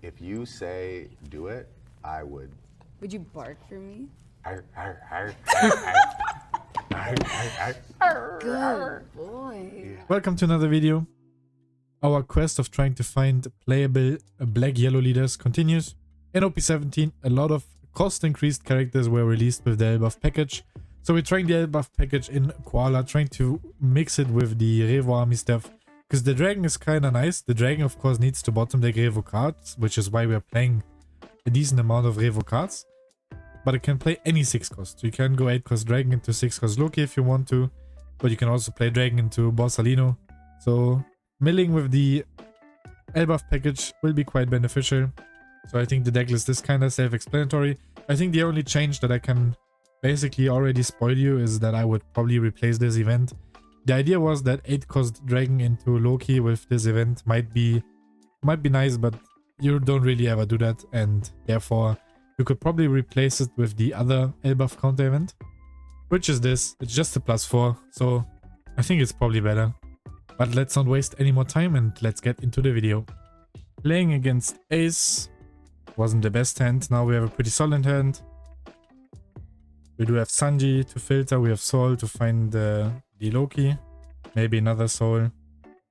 If you say do it, I would. Would you bark for me? Good boy. Welcome to another video. Our quest of trying to find playable black-yellow leaders continues. In OP17, a lot of cost-increased characters were released with the ELBAPH package. So we're trying the ELBAPH package in Koala, trying to mix it with the Revo army stuff. Because the dragon is kind of nice. The dragon, of course, needs to bottom deck Revo cards, which is why we're playing a decent amount of Revo cards. But it can play any 6 cost. So you can go 8 cost dragon into 6 cost Loki if you want to. But you can also play dragon into Borsalino. So milling with the ELBAPH package will be quite beneficial. So I think the deck list is kind of self-explanatory. I think the only change that I can basically already spoil you is that I would probably replace this event. The idea was that 8 cost dragon into Loki with this event might be nice, but you don't really ever do that, and therefore you could probably replace it with the other ELBAPH counter event, which is this. It's just a +4, so I think it's probably better. But let's not waste any more time and let's get into the video. Playing against Ace wasn't the best hand. Now we have a pretty solid hand. We do have Sanji to filter, we have Soul to find the Loki, maybe another Soul,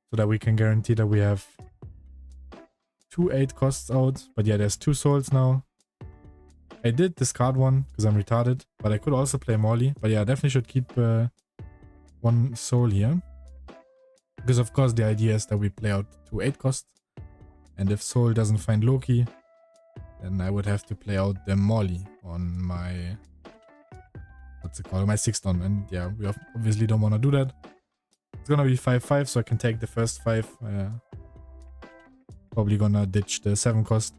so that we can guarantee that we have 2 8 costs out. But yeah, there's 2 Souls now. I did discard one because I'm retarded, but I could also play Molly. But yeah, I definitely should keep 1 Soul here. Because of course the idea is that we play out 2 8 costs. And if Soul doesn't find Loki, then I would have to play out the Molly on my... what's it called? My 6th on. And yeah, we obviously don't want to do that. It's gonna be 5-5, so I can take the first 5. Probably gonna ditch the 7 cost.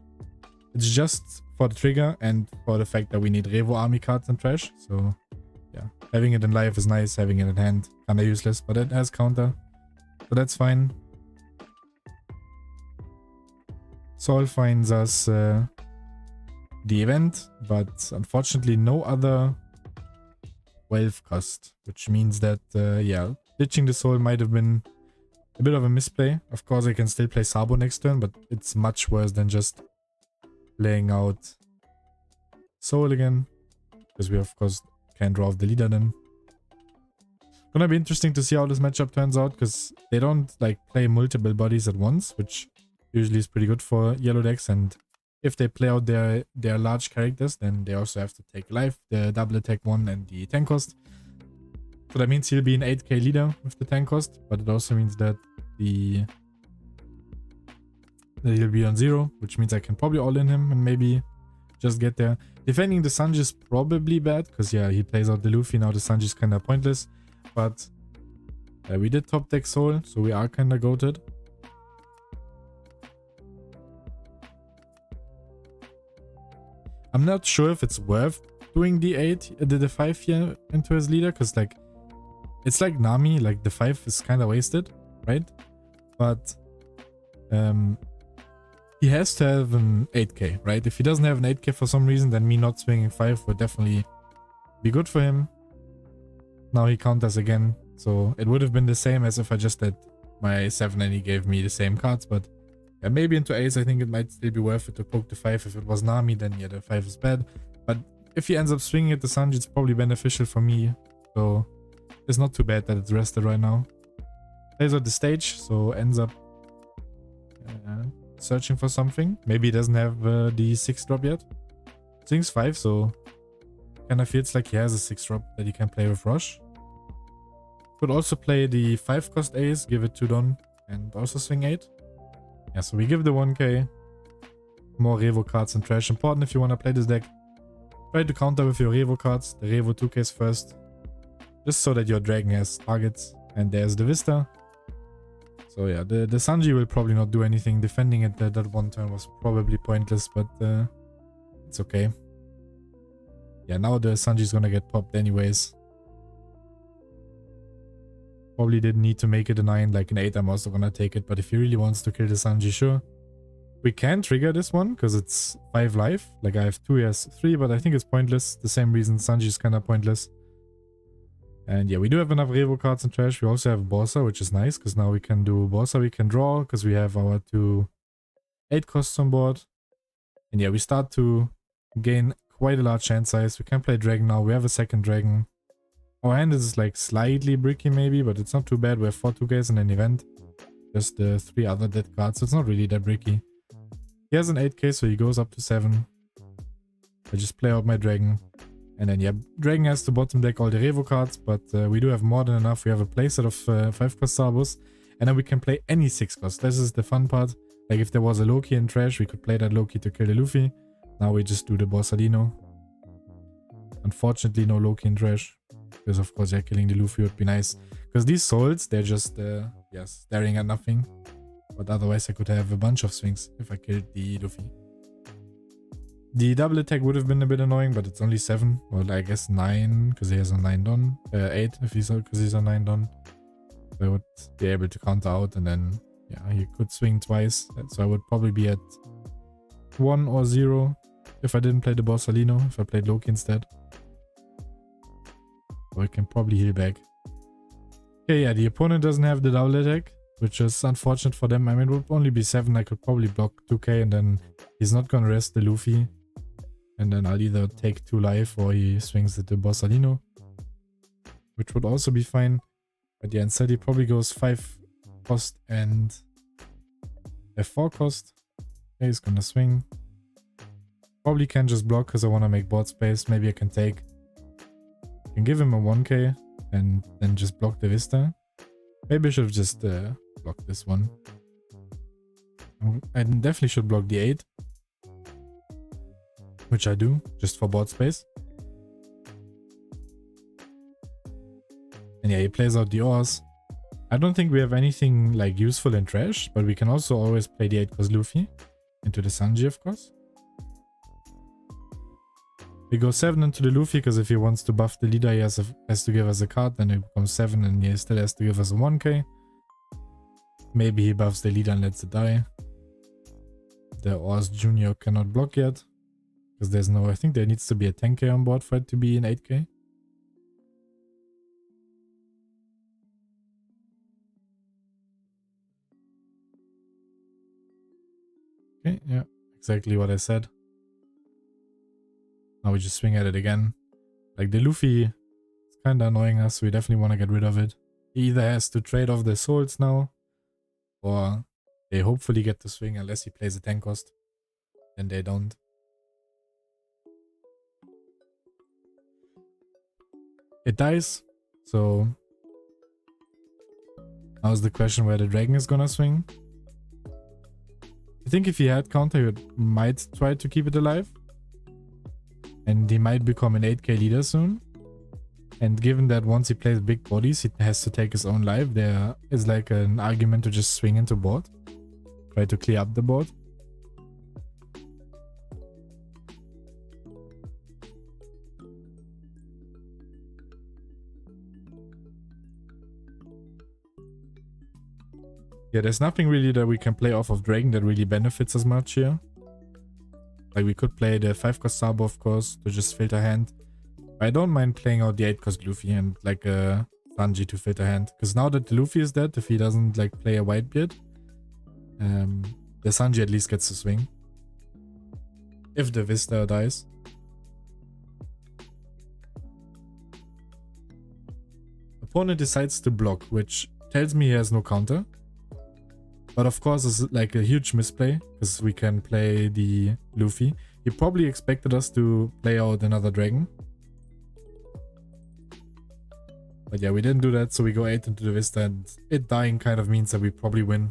It's just for the trigger and for the fact that we need Revo army cards and trash. So yeah, having it in life is nice, having it in hand kinda useless, but it has counter. So that's fine. Sol finds us the event, but unfortunately no other 12 cost, which means that yeah, ditching the Soul might have been a bit of a misplay. Of course I can still play Sabo next turn, but it's much worse than just playing out Soul again, because we of course can draw off the leader then. Gonna be interesting to see how this matchup turns out, because they don't like play multiple bodies at once, which usually is pretty good for yellow decks. And if they play out their large characters, then they also have to take life, the double attack 1 and the 10 cost. So that means he'll be an 8k leader with the 10 cost, but it also means that he'll be on 0, which means I can probably all-in him and maybe just get there. Defending the Sanji is probably bad, because yeah, he plays out the Luffy, now the Sanji is kind of pointless. But we did top deck Soul, so we are kind of goated. I'm not sure if it's worth doing the 5 here into his leader, because like it's like Nami, like the 5 is kind of wasted, right? But he has to have an 8k, right? If he doesn't have an 8k for some reason, then me not swinging 5 would definitely be good for him. Now he counters again, so it would have been the same as if I just had my 7 and he gave me the same cards. But yeah, maybe into Ace I think it might still be worth it to poke the 5. If it was Nami, then yeah, the 5 is bad. But if he ends up swinging at the Sanji, it's probably beneficial for me. So it's not too bad that it's rested right now. Plays out the stage, so ends up searching for something. Maybe he doesn't have the 6 drop yet. Swings 5, so kind of feels like he has a 6 drop that he can play with Rush. Could also play the 5 cost Ace, give it 2 Don, and also swing 8. Yeah, so we give the 1k. More Revo cards and trash. Important if you want to play this deck. Try to counter with your Revo cards. The Revo 2ks first. Just so that your dragon has targets. And there's the Vista. So yeah, the Sanji will probably not do anything. Defending it that one turn was probably pointless, but it's okay. Yeah, now the Sanji is gonna get popped anyways. Probably didn't need to make it a 9, like an 8 I'm also gonna take it, but if he really wants to kill the Sanji, sure. We can trigger this one, because it's 5 life. Like I have 2, he has 3, but I think it's pointless. The same reason Sanji is kinda pointless. And yeah, we do have enough Revo cards and trash. We also have Borsa, which is nice, because now we can do Borsa, we can draw, because we have our 2 8 costs on board. And yeah, we start to gain quite a large hand size. We can play dragon now. We have a second dragon. Our hand is like slightly bricky maybe, but it's not too bad. We have 4 2Ks in an event. Just 3 other dead cards, so it's not really that bricky. He has an 8K, so he goes up to 7. I just play out my dragon. And then yeah, dragon has to bottom deck all the Revo cards, but we do have more than enough. We have a playset of 5-cost Sabos. And then we can play any 6-cost. This is the fun part. Like if there was a Loki in trash, we could play that Loki to kill the Luffy. Now we just do the Borsalino. Unfortunately, no Loki in trash. Because of course, yeah, killing the Luffy would be nice. Because these souls, they're just, yeah, staring at nothing. But otherwise, I could have a bunch of swings if I killed the Luffy. The double attack would have been a bit annoying, but it's only 7. Well, I guess 9, because he has a 9 don. 8, if he's because he's a 9 don. So I would be able to counter out, and then, yeah, he could swing twice. So I would probably be at 1 or 0 if I didn't play the Borsalino, if I played Loki instead. Or I can probably heal back. Okay, yeah, the opponent doesn't have the double attack, which is unfortunate for them. I mean, it would only be 7. I could probably block 2k, and then he's not gonna rest the Luffy. And then I'll either take 2 life or he swings at the Borsalino, which would also be fine. But yeah, instead he probably goes 5 cost and a 4 cost. Okay, he's gonna swing. Probably can just block because I want to make board space. Maybe I can take. I can give him a 1k and then just block the Vista. Maybe I should have just blocked this one. I definitely should block the 8. Which I do, just for board space. And yeah, he plays out the ores. I don't think we have anything like useful in trash, but we can also always play the 8-cost Luffy into the Sanji, of course. We go 7 into the Luffy because if he wants to buff the leader, he has to give us a card, then it becomes 7 and he still has to give us a 1k. Maybe he buffs the leader and lets it die. The Ors Junior cannot block yet. Because there's no, I think there needs to be a 10k on board for it to be an 8k. Okay, yeah, exactly what I said. Now we just swing at it again. Like the Luffy is kind of annoying us, so we definitely want to get rid of it. He either has to trade off the souls now, or they hopefully get to swing unless he plays a 10 cost. Then they don't. It dies, so now's the question where the dragon is gonna swing. I think if he had counter, he might try to keep it alive. And he might become an 8k leader soon. And given that once he plays big bodies, he has to take his own life, there is like an argument to just swing into board. Try to clear up the board. Yeah, there's nothing really that we can play off of Dragon that really benefits us much here. Like we could play the 5-cost Sabo, of course, to just filter hand. I don't mind playing out the 8-cost Luffy and like a Sanji to filter hand. Because now that the Luffy is dead, if he doesn't like play a Whitebeard, the Sanji at least gets to swing. If the Vista dies. Opponent decides to block, which tells me he has no counter. But of course it's like a huge misplay, because we can play the Luffy. He probably expected us to play out another dragon. But yeah, we didn't do that, so we go 8 into the Vista, and it dying kind of means that we probably win.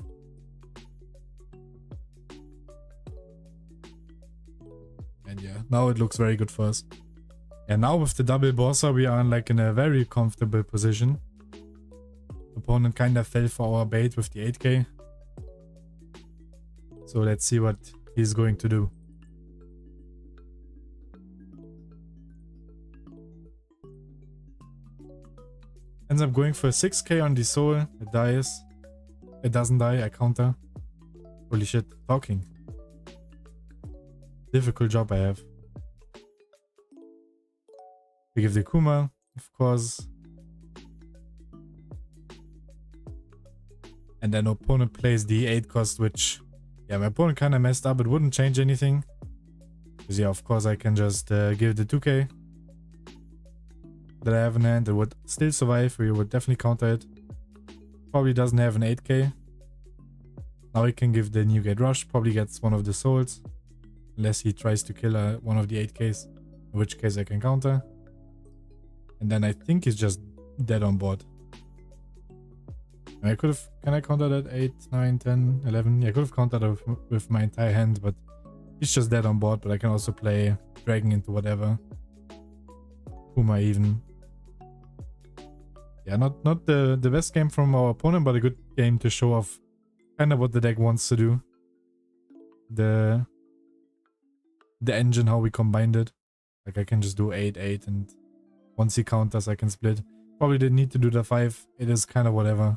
And yeah, now it looks very good for us. And now with the double Bossa, we are like in a very comfortable position. Opponent kind of fell for our bait with the 8k. So let's see what he's going to do. Ends up going for 6k on the soul. It dies. It doesn't die. I counter. Holy shit. Talking. Difficult job I have. We give the Kuma, of course. And then opponent plays the 8 cost, which... yeah, my opponent kind of messed up. It wouldn't change anything. Because yeah, of course I can just give the 2k that I have in hand. It would still survive. We would definitely counter it. Probably doesn't have an 8k. Now he can give the new gate rush. Probably gets one of the souls. Unless he tries to kill one of the 8ks. In which case I can counter. And then I think he's just dead on board. I could have... Can I counter that? 8, 9, 10, 11? Yeah, I could have countered with my entire hand, but he's just dead on board. But I can also play Dragon into whatever. Kuma even. Yeah, not the best game from our opponent, but a good game to show off kind of what the deck wants to do. The engine, how we combined it. Like I can just do 8, 8, and once he counters I can split. Probably didn't need to do the 5. It is kind of whatever.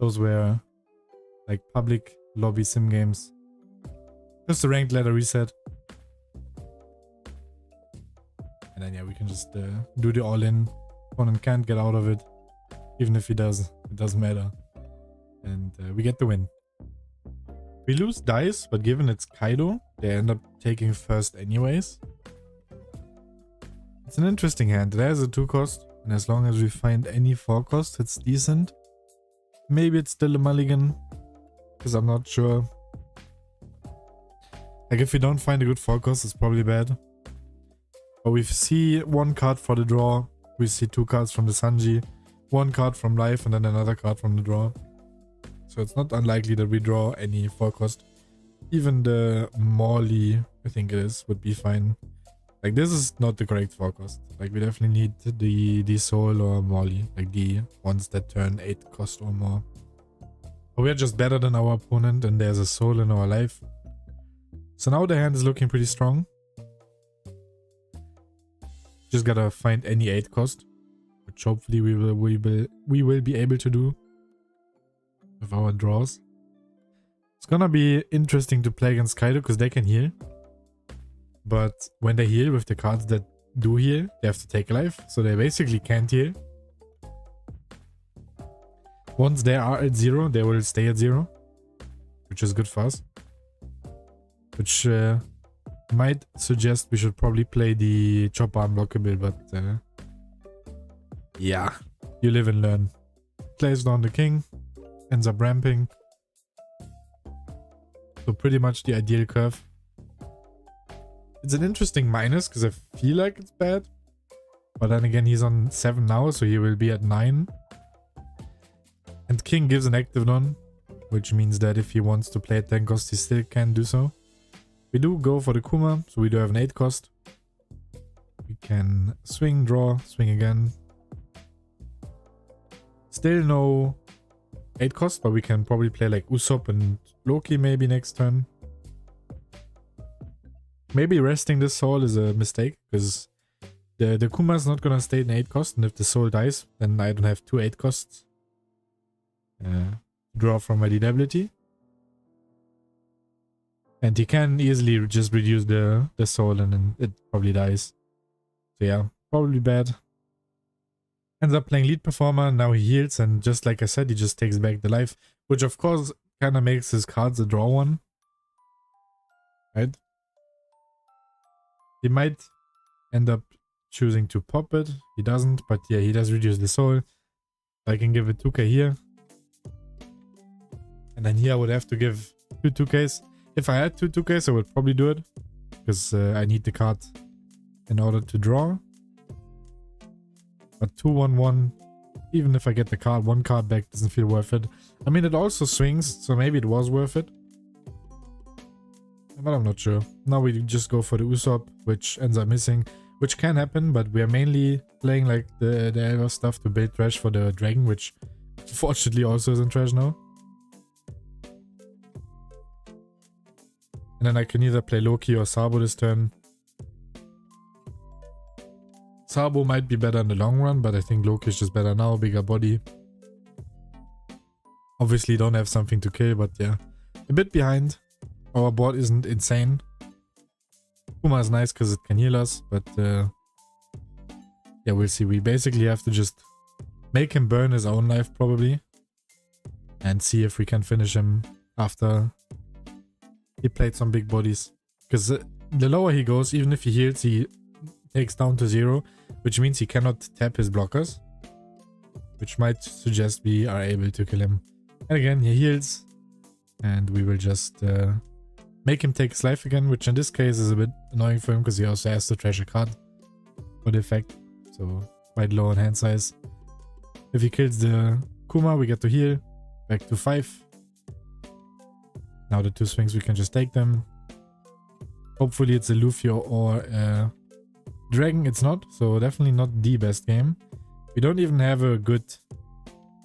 Those were like public lobby sim games. Just a ranked ladder reset. And then yeah, we can just do the all-in. Opponent can't get out of it. Even if he does, it doesn't matter. And we get the win. We lose dice, but given it's Kaido, they end up taking first anyways. It's an interesting hand. It has a 2 cost, and as long as we find any 4 cost, it's decent. Maybe it's still a mulligan, because I'm not sure. Like if we don't find a good 4 cost, it's probably bad. But we see 1 card for the draw. We see 2 cards from the Sanji, 1 card from life, and then another card from the draw. So it's not unlikely that we draw any 4 cost. Even the Morley, I think it is, would be fine. Like this is not the correct 4 cost. Like we definitely need the Soul or Morley. Like the ones that turn 8 cost or more. But we are just better than our opponent and there's a Soul in our life. So now the hand is looking pretty strong. Just gotta find any 8 cost. Which hopefully we will be able to do. With our draws. It's gonna be interesting to play against Kaido because they can heal. But when they heal with the cards that do heal, they have to take life. So they basically can't heal. Once they are at 0, they will stay at 0. Which is good for us. Which might suggest we should probably play the chopper unblockable. But yeah, you live and learn. Plays down the king. Ends up ramping. So pretty much the ideal curve. It's an interesting minus because I feel like it's bad. But then again, he's on 7 now, so he will be at 9. And king gives an active non, which means that if he wants to play at 10 cost, he still can do so. We do go for the Kuma, so we do have an 8 cost. We can swing, draw, swing again. Still no 8 cost, but we can probably play like Usopp and Loki maybe next turn. Maybe resting this soul is a mistake, because the Kuma is not gonna stay in 8 cost, and if the soul dies, then I don't have 2 8 costs. Draw from my ability. And he can easily just reduce the soul and then it probably dies. So yeah, probably bad. Ends up playing lead performer, now he heals, and just like I said, he just takes back the life, which of course kind of makes his cards a draw one. Right? He might end up choosing to pop it, he doesn't, but yeah, he does reduce the soul. I can give it 2k here. And then here I would have to give 2 2ks. If I had 2 2ks, I would probably do it, because I need the card in order to draw. But 2 1 1, even if I get the card, 1 card back doesn't feel worth it. I mean, it also swings, so maybe it was worth it. But I'm not sure. Now we just go for the Usopp, which ends up missing, which can happen, but we are mainly playing like the Elba stuff to build trash for the dragon, which fortunately also isn't trash now. And then I can either play Loki or Sabo this turn. Sabo might be better in the long run, but I think Loki is just better now, bigger body. Obviously don't have something to kill, but yeah. A bit behind. Our board isn't insane. Kuma is nice because it can heal us, but yeah, we'll see. We basically have to just make him burn his own life probably. And see if we can finish him after he played some big bodies. Because the lower he goes, even if he heals, he takes down to 0, which means he cannot tap his blockers, which might suggest we are able to kill him. And again, he heals, and we will just make him take his life again, which in this case is a bit annoying for him because he also has to trash a card for the effect, so quite low on hand size. If he kills the Kuma, we get to heal, back to 5. Now the 2 swings, we can just take them. Hopefully it's a Luffy or a Dragon. It's not, so definitely not the best game. We don't even have a good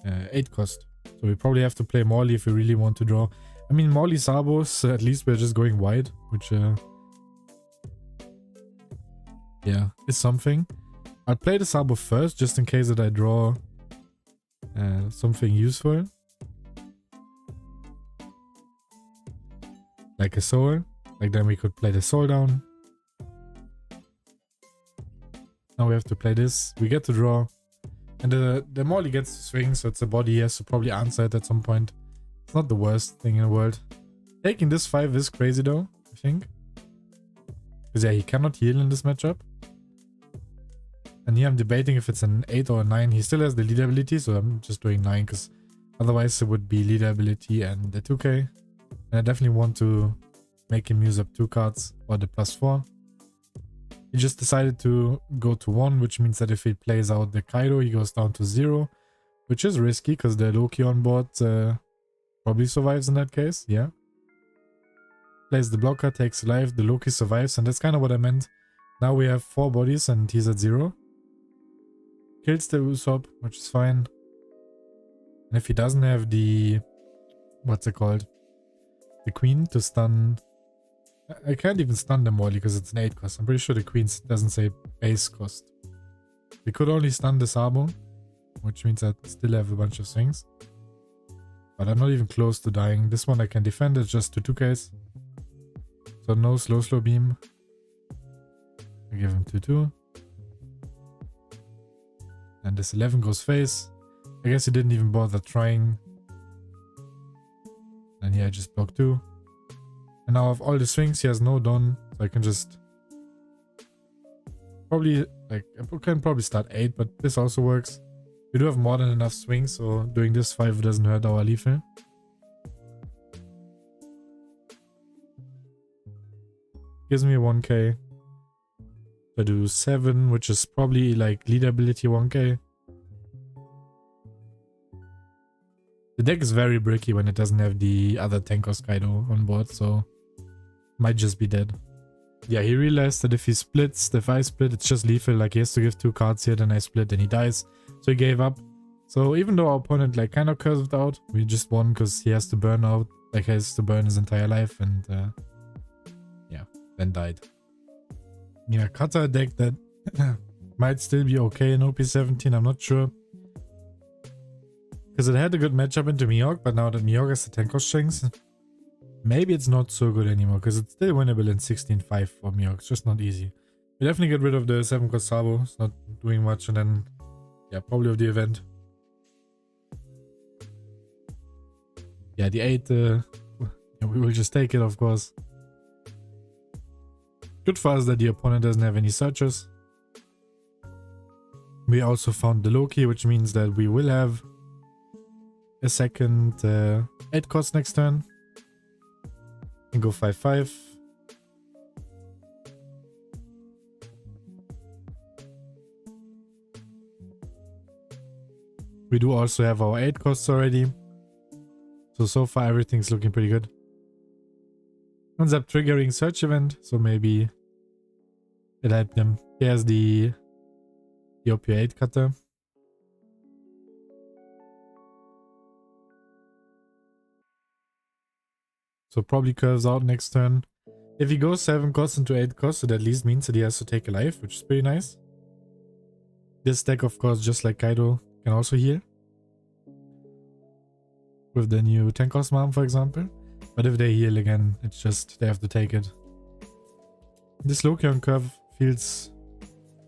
8 cost, so we probably have to play Morley if we really want to draw. I mean, Morley Sabos, at least we're just going wide, which yeah, is something. I'll play the Sabo first, just in case that I draw something useful. Like a soul. Like then we could play the soul down. Now we have to play this. We get to draw. And the Morley gets to swing, so it's a body he has to probably answer it at some point. It's not the worst thing in the world. Taking this 5 is crazy though, I think. Because yeah, he cannot heal in this matchup. And here I'm debating if it's an 8 or a 9. He still has the lead ability, so I'm just doing 9 because otherwise it would be lead ability and the 2k. And I definitely want to make him use up 2 cards or the +4. He just decided to go to 1, which means that if he plays out the Kaido, he goes down to 0, which is risky because the Loki on board probably survives in that case. Yeah. Plays the blocker, takes life, the Loki survives, and that's kind of what I meant. Now we have 4 bodies and he's at 0. Kills the Usopp, which is fine. And if he doesn't have the... what's it called? The Queen to stun... I can't even stun the Morley because it's an 8 cost. I'm pretty sure the Queen doesn't say base cost. We could only stun the Sabo, which means I still have a bunch of things. But I'm not even close to dying. This one I can defend, it's just to 2Ks. So no slow beam. I give him 2-2. And this 11 goes face. I guess he didn't even bother trying. And yeah, I just block 2. And now of all the swings, he has no Don. So I can just... probably, like, I can probably start 8, but this also works. We do have more than enough swings, so doing this 5 doesn't hurt our lethal. Gives me a 1k. I do 7, which is probably like lead ability 1k. The deck is very bricky when it doesn't have the other Tenkos Kaido on board, so might just be dead. Yeah, he realized that if he splits, if I split, it's just lethal. Like he has to give 2 cards here, then I split, then he dies. So he gave up. So even though our opponent like kind of cursed out, we just won because he has to burn out, like he has to burn his entire life, and yeah, then died. Yeah, Kata deck that might still be okay in OP17, I'm not sure. Because it had a good matchup into Mihawk, but now that Mihawk has the Tenkos strings, maybe it's not so good anymore, because it's still winnable in 16-5 for Mihawk. It's just not easy. We definitely get rid of the 7 cost Sabo, it's not doing much, and then, yeah, probably of the event. Yeah, the 8, yeah, we will just take it, of course. Good for us that the opponent doesn't have any searches. We also found the Loki, which means that we will have a second 8 cost next turn. And go 5-5. We do also have our 8 costs already. So far everything's looking pretty good. Ends up triggering search event, so maybe it helped him. He has the OP8 cutter. So probably curves out next turn. If he goes 7 costs into 8 costs, it at least means that he has to take a life, which is pretty nice. This deck, of course, just like Kaido, can also heal. With the new Tenkos Mom, for example. But if they heal again, it's just they have to take it. This Loki on curve feels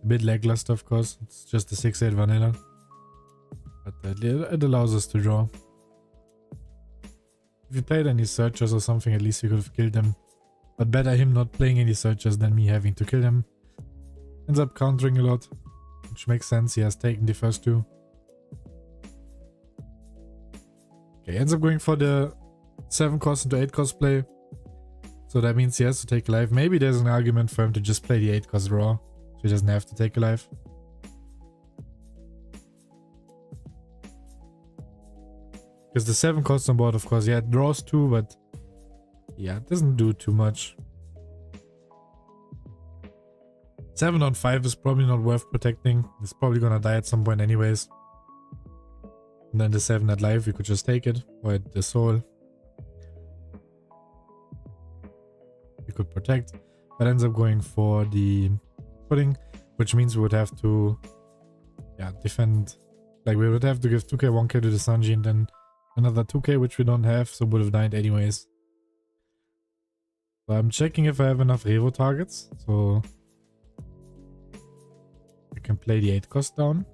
a bit lackluster, of course. It's just a 6-8 vanilla. But it allows us to draw. If we played any searchers or something, at least we could have killed them. But better him not playing any searches than me having to kill him. Ends up countering a lot, which makes sense. He has taken the first two. Okay, ends up going for the 7 cost into 8 cost play. So that means he has to take a life. Maybe there's an argument for him to just play the 8 cost raw, so he doesn't have to take a life. Because the 7 cost on board, of course, yeah, it draws 2, but yeah, it doesn't do too much. 7 on 5 is probably not worth protecting. It's probably gonna die at some point anyways. And then the 7 at life, we could just take it. Or at the soul. We could protect. That ends up going for the pudding, which means we would have to, yeah, defend. Like, we would have to give 2k, 1k to the Sanji, and then another 2k, which we don't have, so would have died anyways. So I'm checking if I have enough Revo targets, so I can play the 8 cost down.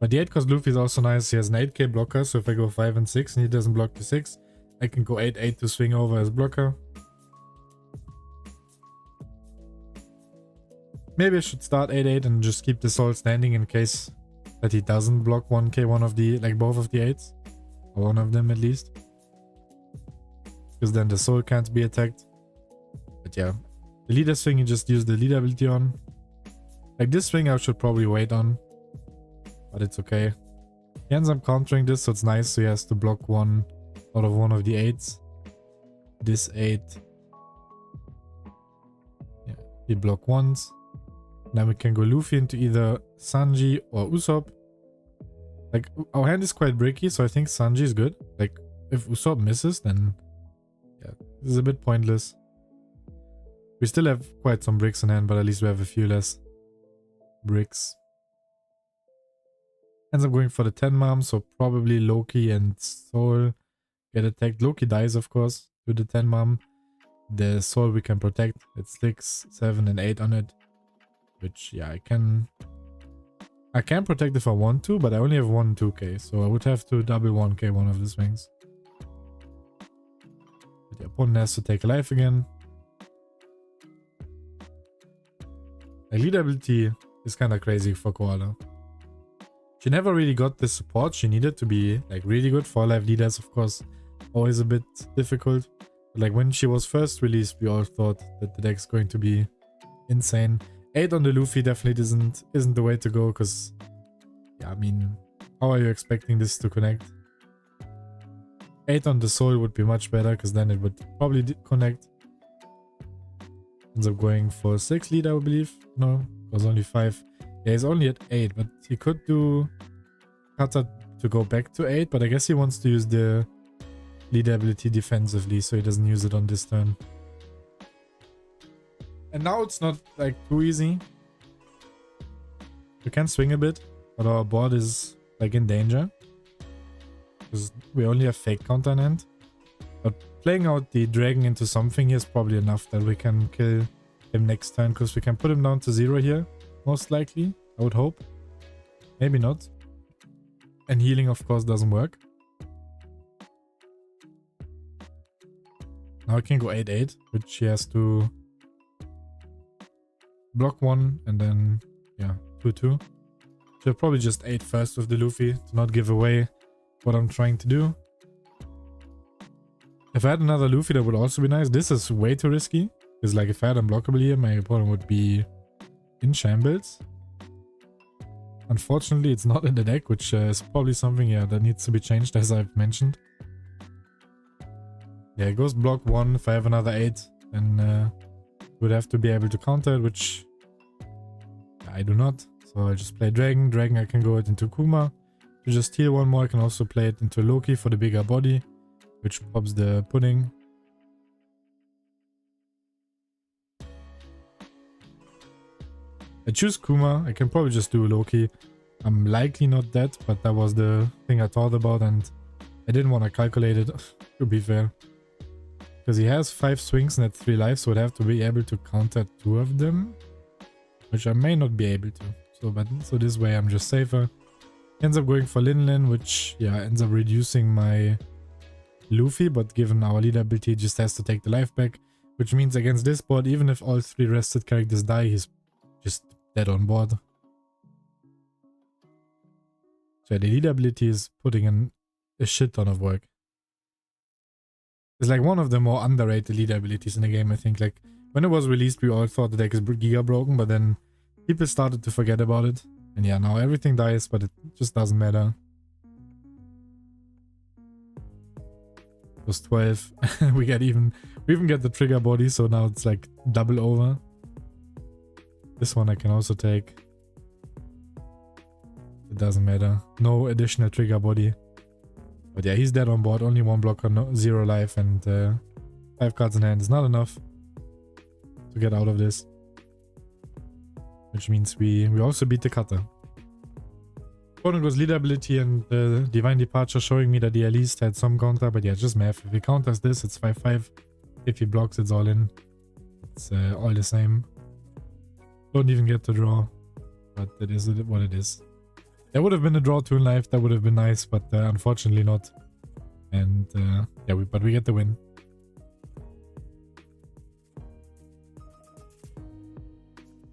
But the 8 cost Luffy is also nice. He has an 8k blocker, so if I go 5 and 6 and he doesn't block the 6, I can go 8-8 to swing over as blocker. Maybe I should start 8-8 and just keep the soul standing in case that he doesn't block 1k one of the, like both of the 8s. Or one of them at least. Because then the soul can't be attacked. But yeah, the leader swing you just use the leader ability on. Like this swing I should probably wait on. But it's okay. He ends up countering this, so it's nice. So he has to block 1 out of one of the 8s. This 8. Yeah, he block once. Then we can go Luffy into either Sanji or Usopp. Like, our hand is quite bricky, so I think Sanji is good. Like, if Usopp misses, then yeah, this is a bit pointless. We still have quite some bricks in hand, but at least we have a few less bricks. Ends up going for the 10 mom, so probably Loki and Soul get attacked. Loki dies, of course, with the 10 mom. The Soul we can protect. It's 6, 7, and 8 on it. Which, yeah, I can protect if I want to, but I only have 1 2k, so I would have to double 1k one of the swings. But the opponent has to take a life again. The lead ability is kind of crazy for Koala. She never really got the support she needed to be like really good. 4 life leaders, of course, always a bit difficult. But like when she was first released, we all thought that the deck's going to be insane. 8 on the Luffy definitely isn't the way to go, because yeah, I mean, how are you expecting this to connect? 8 on the Soul would be much better, because then it would probably connect. Ends up going for 6 lead, I believe. No, it was only 5. Yeah, he's only at 8, but he could do Kata to go back to 8, but I guess he wants to use the lead ability defensively, so he doesn't use it on this turn. And now it's not like too easy. We can swing a bit, but our board is like in danger. Because we only have fake counter in hand. But playing out the dragon into something here is probably enough that we can kill him next turn, because we can put him down to 0 here. Most likely, I would hope. Maybe not. And healing, of course, doesn't work. Now I can go 8-8, which he has to block 1 and then, yeah, 2-2. Should probably just 8 first with the Luffy to not give away what I'm trying to do. If I had another Luffy, that would also be nice. This is way too risky. Because like if I had unblockable here, my opponent would be in shambles. Unfortunately, it's not in the deck, which is probably something, yeah, that needs to be changed, as I've mentioned. Yeah, it goes block 1. If I have another 8, then would have to be able to counter it, which I do not. So I just play Dragon. Dragon, I can go it into Kuma to just heal 1 more. I can also play it into Loki for the bigger body, which pops the pudding. I choose Kuma. I can probably just do Loki. I'm likely not dead, but that was the thing I thought about, and I didn't want to calculate it, to be fair. Because he has 5 swings and at 3 lives, so I'd have to be able to counter 2 of them. Which I may not be able to. So this way I'm just safer. Ends up going for Lin, which, yeah, ends up reducing my Luffy, but given our leader ability, he just has to take the life back, which means against this board, even if all 3 rested characters die, he's just dead on board. So the leader ability is putting in a shit ton of work. It's like one of the more underrated leader abilities in the game, I think. Like, when it was released, we all thought the deck is giga broken, but then people started to forget about it. And yeah, now everything dies, but it just doesn't matter. It was 12. we even get the trigger body, so now it's like double over. This one I can also take. It doesn't matter. No additional trigger body. But yeah, he's dead on board. Only 1 blocker, no, 0 life, and 5 cards in hand is not enough to get out of this. Which means we also beat the cutter. Opponent goes leader ability and Divine Departure showing me that he at least had some counter, but yeah, just math. If he counters this, it's 5-5. If he blocks, it's all in. It's all the same. Don't even get to draw, but it is what it is. There would have been a draw 2 in life, that would have been nice, but unfortunately not. And yeah, but we get the win.